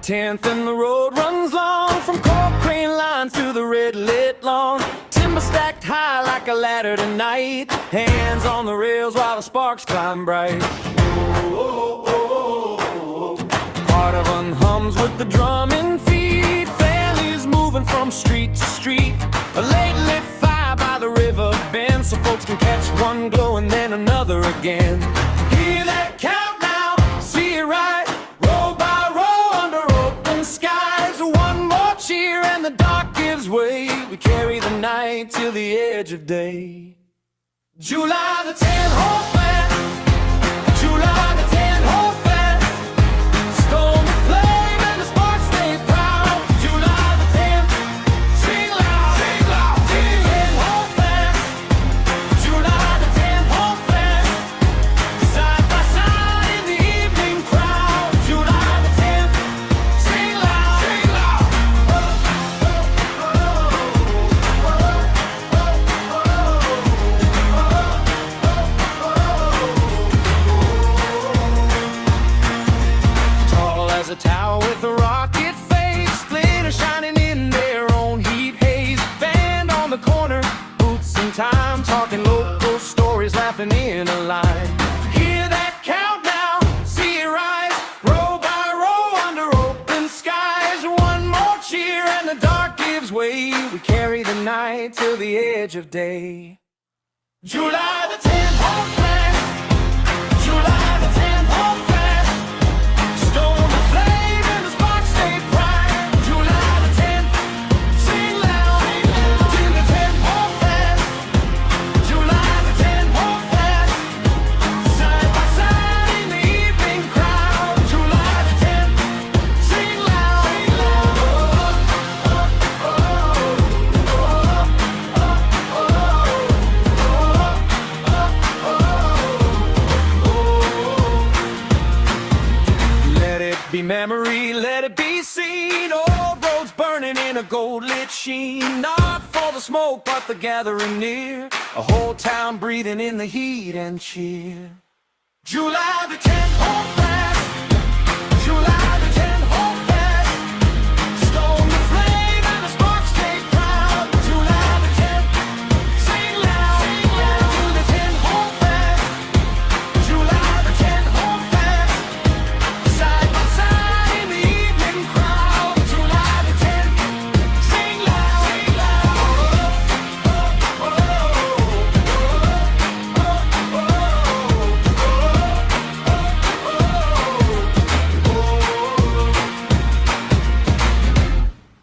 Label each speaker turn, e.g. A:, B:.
A: 10th and the road runs long, from cork crane lines to the red lit lawn. Timber stacked high like a ladder tonight, hands on the rails while the sparks climb bright. Part of one hums with the drumming feet, families moving from street to street. A late lit fire by the river bend, so folks can catch one glow and then another again. Hear that count now, see it right, row by row under open skies. One more cheer and the dark gives way, we carry the night till the edge of day. July the 10th, hold fast, July the 10th, hold fast. Storm the flame and the sparks stay proud. July the 10th, sing loud, sing loud. July the 10th, hold fast, July the 10th, hold fast. Side by side in the evening crowd. July the 10th, sing loud, sing loud. Tall as a tower with a rocket face, splitter shining in their own heat haze. Band on the corner, boots in time, talking local stories, laughing in a line. Hear that count now, see it rise, row by row under open skies. One more cheer and the dark gives way, we carry the night till the edge of day. July the 10th, hold fast, July the 10th, hold fast. Storm the flame and the sparks stay bright. July the 10th, sing loud, till the 10th, hold fast. July the 10th, hold fast. Side by side in the evening crowd. July the 10th, sing loud, sing loud. Let it be memory, let it be seen. Old roads burning in a gold lit sheen. Not for the smoke, but the gathering near. A whole town breathing in the heat and cheer. July the 10th, hold fast. July the